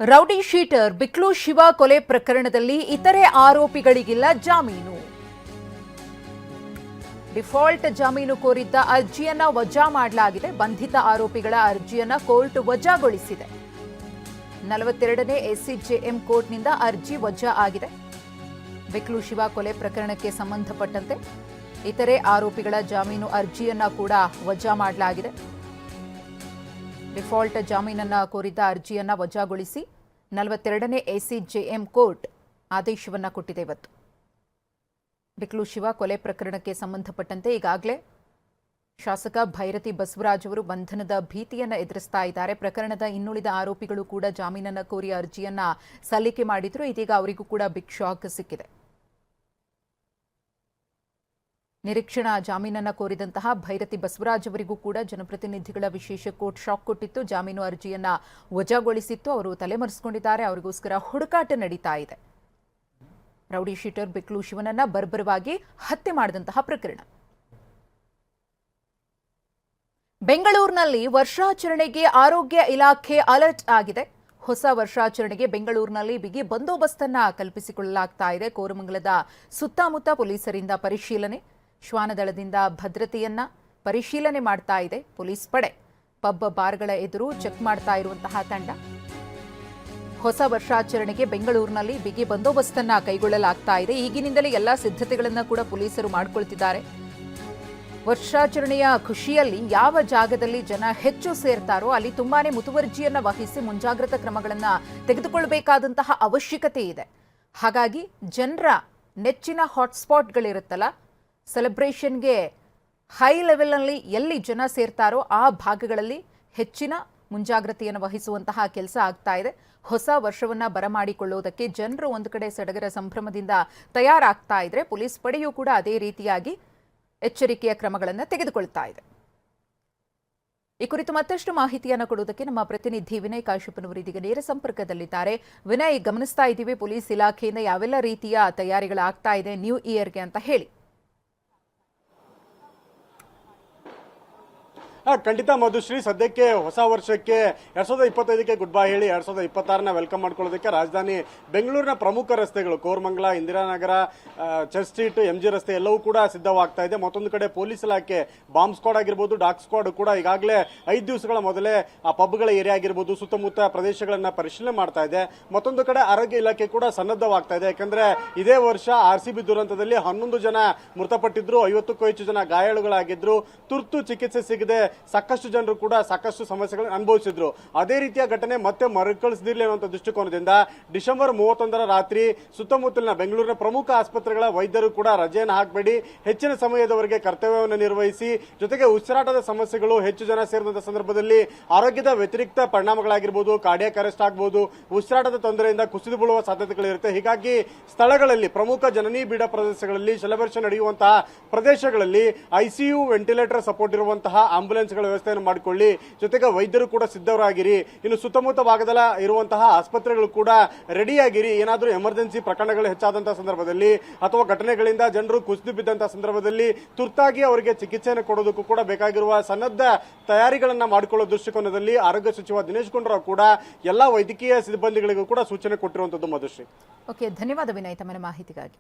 Rowdy sheeter ಬಿಕ್ಲು Shiva ಕೊಲೆ ಪ್ರಕರಣದಲ್ಲಿ ಇತರೆ ಆರೋಪಿಗಳಿಗಿಲ್ಲ ಜಾಮೀನು. ಡಿಫಾಲ್ಟ್ ಜಾಮೀನು ಕೋರಿದ್ದ ಅರ್ಜಿಯನ್ನ ವಜಾ ಮಾಡಲಾಗಿದೆ. ಬಂಧಿತ ಆರೋಪಿಗಳ ಅರ್ಜಿಯನ್ನ ಕೋರ್ಟ್ ವಜಾಗೊಳಿಸಿದೆ. 42ನೇ ಎಸಿಜೆಎಂ ಕೋರ್ಟ್ನಿಂದ ಅರ್ಜಿ ವಜಾ ಆಗಿದೆ. ಬಿಕ್ಲು ಶಿವ ಕೊಲೆ ಪ್ರಕರಣಕ್ಕೆ ಸಂಬಂಧಪಟ್ಟಂತೆ ಇತರೆ ಆರೋಪಿಗಳ ಜಾಮೀನು ಅರ್ಜಿಯನ್ನ ಕೂಡ ವಜಾ ಮಾಡಲಾಗಿದೆ. ಡಿಫಾಲ್ಟ್ ಜಾಮೀನನ್ನ ಕೋರಿದ್ದ ಅರ್ಜಿಯನ್ನ ವಜಾಗೊಳಿಸಿ 42ನೇ ಎಸಿಜೆಎಂ ಕೋರ್ಟ್ ಆದೇಶವನ್ನ ಕೊಟ್ಟಿದೆ. ಇವತ್ತು ಬಿಕ್ಲು ಶಿವ ಕೊಲೆ ಪ್ರಕರಣಕ್ಕೆ ಸಂಬಂಧಪಟ್ಟಂತೆ ಈಗಾಗಲೇ ಶಾಸಕ ಭೈರತಿ ಬಸವರಾಜ್ ಅವರು ಬಂಧನದ ಭೀತಿಯನ್ನು ಎದುರಿಸ್ತಾ ಇದ್ದಾರೆ. ಪ್ರಕರಣದ ಇನ್ನುಳಿದ ಆರೋಪಿಗಳು ಕೂಡ ಜಾಮೀನನ್ನ ಕೋರಿ ಅರ್ಜಿಯನ್ನ ಸಲ್ಲಿಕೆ ಮಾಡಿದ್ರು. ಇದೀಗ ಅವರಿಗೂ ಕೂಡ ಬಿಗ್ ಶಾಕ್ ಸಿಕ್ಕಿದೆ. ನಿರೀಕ್ಷಣಾ ಜಾಮೀನನ್ನ ಕೋರಿದಂತಹ ಭೈರತಿ ಬಸವರಾಜ್ ಅವರಿಗೂ ಕೂಡ ಜನಪ್ರತಿನಿಧಿಗಳ ವಿಶೇಷ ಕೋರ್ಟ್ ಶಾಕ್ ಕೊಟ್ಟಿತ್ತು. ಜಾಮೀನು ಅರ್ಜಿಯನ್ನ ವಜಾಗೊಳಿಸಿತ್ತು. ಅವರು ತಲೆಮರೆಸಿಕೊಂಡಿದ್ದಾರೆ. ಅವರಿಗೋಸ್ಕರ ಹುಡುಕಾಟ ನಡೀತಾ ಇದೆ. ರೌಡಿ ಶೀಟರ್ ಬಿಕ್ಲು ಶಿವನನ್ನ ಬರ್ಬರವಾಗಿ ಹತ್ಯೆ ಮಾಡಿದಂತಹ ಪ್ರಕರಣ. ಬೆಂಗಳೂರಿನಲ್ಲಿ ವರ್ಷಾಚರಣೆಗೆ ಆರೋಗ್ಯ ಇಲಾಖೆ ಅಲರ್ಟ್ ಆಗಿದೆ. ಹೊಸ ವರ್ಷಾಚರಣೆಗೆ ಬೆಂಗಳೂರಿನಲ್ಲಿ ಬಿಗಿ ಬಂದೋಬಸ್ತನ್ನ ಕಲ್ಪಿಸಿಕೊಳ್ಳಲಾಗ್ತಾ ಇದೆ. ಕೋರಮಂಗಲದ ಸುತ್ತಮುತ್ತ ಪೊಲೀಸರಿಂದ ಪರಿಶೀಲನೆ, ಶ್ವಾನದಳದಿಂದ ಭದ್ರತೆಯನ್ನ ಪರಿಶೀಲನೆ ಮಾಡ್ತಾ ಇದೆ ಪೊಲೀಸ್ ಪಡೆ. ಪಬ್ ಬಾರ್ಗಳ ಎದುರು ಚೆಕ್ ಮಾಡ್ತಾ ಇರುವಂತಹ ತಂಡ. ಹೊಸ ವರ್ಷಾಚರಣೆಗೆ ಬೆಂಗಳೂರಿನಲ್ಲಿ ಬಿಗಿ ಬಂದೋಬಸ್ತನ್ನ ಕೈಗೊಳ್ಳಲಾಗ್ತಾ ಇದೆ. ಈಗಿನಿಂದಲೇ ಎಲ್ಲಾ ಸಿದ್ಧತೆಗಳನ್ನ ಕೂಡ ಪೊಲೀಸರು ಮಾಡಿಕೊಳ್ತಿದ್ದಾರೆ. ವರ್ಷಾಚರಣೆಯ ಖುಷಿಯಲ್ಲಿ ಯಾವ ಜಾಗದಲ್ಲಿ ಜನ ಹೆಚ್ಚು ಸೇರ್ತಾರೋ ಅಲ್ಲಿ ತುಂಬಾನೇ ಮುತುವರ್ಜಿಯನ್ನ ವಹಿಸಿ ಮುಂಜಾಗ್ರತಾ ಕ್ರಮಗಳನ್ನ ತೆಗೆದುಕೊಳ್ಳಬೇಕಾದಂತಹ ಅವಶ್ಯಕತೆ ಇದೆ. ಹಾಗಾಗಿ ಜನರ ನೆಚ್ಚಿನ ಹಾಟ್ಸ್ಪಾಟ್ಗಳಿರುತ್ತಲ್ಲ, ಸೆಲೆಬ್ರೇಷನ್ಗೆ ಹೈ ಲೆವೆಲ್ನಲ್ಲಿ ಎಲ್ಲಿ ಜನ ಸೇರ್ತಾರೋ ಆ ಭಾಗಗಳಲ್ಲಿ ಹೆಚ್ಚಿನ ಮುಂಜಾಗ್ರತೆಯನ್ನು ವಹಿಸುವಂತಹ ಕೆಲಸ ಆಗ್ತಾ ಇದೆ. ಹೊಸ ವರ್ಷವನ್ನ ಬರಮಾಡಿಕೊಳ್ಳುವುದಕ್ಕೆ ಜನರು ಒಂದು ಕಡೆ ಸಡಗರ ಸಂಭ್ರಮದಿಂದ ತಯಾರಾಗ್ತಾ ಇದ್ರೆ, ಪೊಲೀಸ್ ಪಡೆಯೂ ಕೂಡ ಅದೇ ರೀತಿಯಾಗಿ ಎಚ್ಚರಿಕೆಯ ಕ್ರಮಗಳನ್ನು ತೆಗೆದುಕೊಳ್ತಾ ಇದೆ. ಈ ಕುರಿತು ಮತ್ತಷ್ಟು ಮಾಹಿತಿಯನ್ನು ಕೊಡುವುದಕ್ಕೆ ನಮ್ಮ ಪ್ರತಿನಿಧಿ ವಿನಯ್ ಕಾಶ್ಯಪನವರು ಇದೀಗ ನೇರ ಸಂಪರ್ಕದಲ್ಲಿದ್ದಾರೆ. ವಿನಯ್, ಗಮನಿಸ್ತಾ ಇದ್ದೀವಿ ಪೊಲೀಸ್ ಇಲಾಖೆಯಿಂದ ಯಾವೆಲ್ಲ ರೀತಿಯ ತಯಾರಿಗಳಾಗ್ತಾ ಇದೆ ನ್ಯೂ ಇಯರ್ಗೆ ಅಂತ ಹೇಳಿ. ಖಂಡಿತ ಮಧುಶ್ರೀ, ಸದ್ಯಕ್ಕೆ ಹೊಸ ವರ್ಷಕ್ಕೆ 2025ಕ್ಕೆ ಗುಡ್ ಬೈ ಹೇಳಿ 2026ನ ವೆಲ್ಕಮ್ ಮಾಡ್ಕೊಳ್ಳೋದಕ್ಕೆ ರಾಜಧಾನಿ ಬೆಂಗಳೂರಿನ ಪ್ರಮುಖ ರಸ್ತೆಗಳು Koramangala, Indiranagar, church street, MG ರಸ್ತೆ ಎಲ್ಲವೂ ಕೂಡ ಸಿದ್ಧವಾಗ್ತಾ ಇದೆ. ಮತ್ತೊಂದು ಕಡೆ ಪೊಲೀಸ್ ಇಲಾಖೆ ಬಾಂಬ್ ಸ್ಕ್ವಾಡ್ ಆಗಿರ್ಬೋದು, ಡಾಗ್ ಸ್ಕ್ವಾಡ್ ಕೂಡ ಈಗಾಗಲೇ 5 ದಿವಸಗಳ ಮೊದಲೇ ಆ ಪಬ್ಗಳ ಏರಿಯಾ ಆಗಿರ್ಬೋದು ಸುತ್ತಮುತ್ತ ಪ್ರದೇಶಗಳನ್ನ ಪರಿಶೀಲನೆ ಮಾಡ್ತಾ ಇದೆ. ಮತ್ತೊಂದು ಕಡೆ ಆರೋಗ್ಯ ಇಲಾಖೆ ಕೂಡ ಸನ್ನದ್ಧವಾಗ್ತಾ ಇದೆ. ಯಾಕಂದ್ರೆ ಇದೇ ವರ್ಷ RCB ದುರಂತದಲ್ಲಿ 11 ಜನ ಮೃತಪಟ್ಟಿದ್ರು, 50ಕ್ಕೂ ಹೆಚ್ಚು ಜನ ಗಾಯಾಳುಗಳಾಗಿದ್ರು. ತುರ್ತು ಚಿಕಿತ್ಸೆ ಸಿಗದೆ ಸಾಕಷ್ಟು ಜನರು ಕೂಡ ಸಾಕಷ್ಟು ಸಮಸ್ಯೆಗಳನ್ನು ಅನುಭವಿಸಿದ್ರು. ಅದೇ ರೀತಿಯ ಘಟನೆ ಮತ್ತೆ ಮರುಕಳಿಸದಿರಲಿ ಅನ್ನುವಂಥ ದೃಷ್ಟಿಕೋನದಿಂದ ಡಿಸೆಂಬರ್ 31ರ ರಾತ್ರಿ ಸುತ್ತಮುತ್ತಲಿನ ಬೆಂಗಳೂರಿನ ಪ್ರಮುಖ ಆಸ್ಪತ್ರೆಗಳ ವೈದ್ಯರು ಕೂಡ ರಜೆಯನ್ನು ಹಾಕಬೇಡಿ, ಹೆಚ್ಚಿನ ಸಮಯದವರೆಗೆ ಕರ್ತವ್ಯವನ್ನು ನಿರ್ವಹಿಸಿ, ಜೊತೆಗೆ ಉಸಿರಾಟದ ಸಮಸ್ಯೆಗಳು ಹೆಚ್ಚು ಜನ ಸೇರಿದಂತಹ ಸಂದರ್ಭದಲ್ಲಿ ಆರೋಗ್ಯದ ವ್ಯತಿರಿಕ್ತ ಪರಿಣಾಮಗಳಾಗಿರ್ಬೋದು, ಕಾರ್ಡಿಯಾಕ್ ಅರೆಸ್ಟ್ ಆಗಬಹುದು, ಉಸಿರಾಟದ ತೊಂದರೆಯಿಂದ ಕುಸಿದು ಬೀಳುವ ಸಾಧ್ಯತೆಗಳಿರುತ್ತೆ. ಹೀಗಾಗಿ ಸ್ಥಳಗಳಲ್ಲಿ ಪ್ರಮುಖ ಜನನಿ ಬೀಡ ಪ್ರದೇಶಗಳಲ್ಲಿ ಸೆಲೆಬ್ರೇಷನ್ ನಡೆಯುವಂತಹ ಪ್ರದೇಶಗಳಲ್ಲಿ ICU ವೆಂಟಿಲೇಟರ್ ಸಪೋರ್ಟ್ ಇರುವಂತಹ ಆಂಬುಲೆನ್ಸ್ ವ್ಯವಸ್ಥೆಯನ್ನು ಮಾಡಿಕೊಳ್ಳಿ, ಜೊತೆಗೆ ವೈದ್ಯರು ಕೂಡ ಸಿದ್ಧರಾಗಿರಿ. ಇನ್ನು ಸುತ್ತಮುತ್ತ ಭಾಗದಲ್ಲಿ ಇರುವಂತಹ ಆಸ್ಪತ್ರೆಗಳು ಕೂಡ ರೆಡಿಯಾಗಿರಿ. ಏನಾದರೂ ಎಮರ್ಜೆನ್ಸಿ ಪ್ರಕರಣಗಳು ಹೆಚ್ಚಾದಂತಹ ಸಂದರ್ಭದಲ್ಲಿ ಅಥವಾ ಘಟನೆಗಳಿಂದ ಜನರು ಕುಸಿದು ಬಿದ್ದಂತಹ ಸಂದರ್ಭದಲ್ಲಿ ತುರ್ತಾಗಿ ಅವರಿಗೆ ಚಿಕಿತ್ಸೆಯನ್ನು ಕೊಡೋದಕ್ಕೂ ಕೂಡ ಬೇಕಾಗಿರುವ ಸನ್ನದ್ಧ ತಯಾರಿಗಳನ್ನ ಮಾಡಿಕೊಳ್ಳೋ ದೃಷ್ಟಿಕೋನದಲ್ಲಿ ಆರೋಗ್ಯ ಸಚಿವ ದಿನೇಶ್ ಗುಂಡೂರಾವ್ ಕೂಡ ಎಲ್ಲಾ ವೈದ್ಯಕೀಯ ಸಿಬ್ಬಂದಿಗಳಿಗೂ ಕೂಡ ಸೂಚನೆ ಕೊಟ್ಟಿರುವಂತದ್ದು. ಮಧುಶ್ರೀ, ಓಕೆ, ಧನ್ಯವಾದ ವಿನಯ್ ತಮ್ಮ ಮಾಹಿತಿಗಾಗಿ.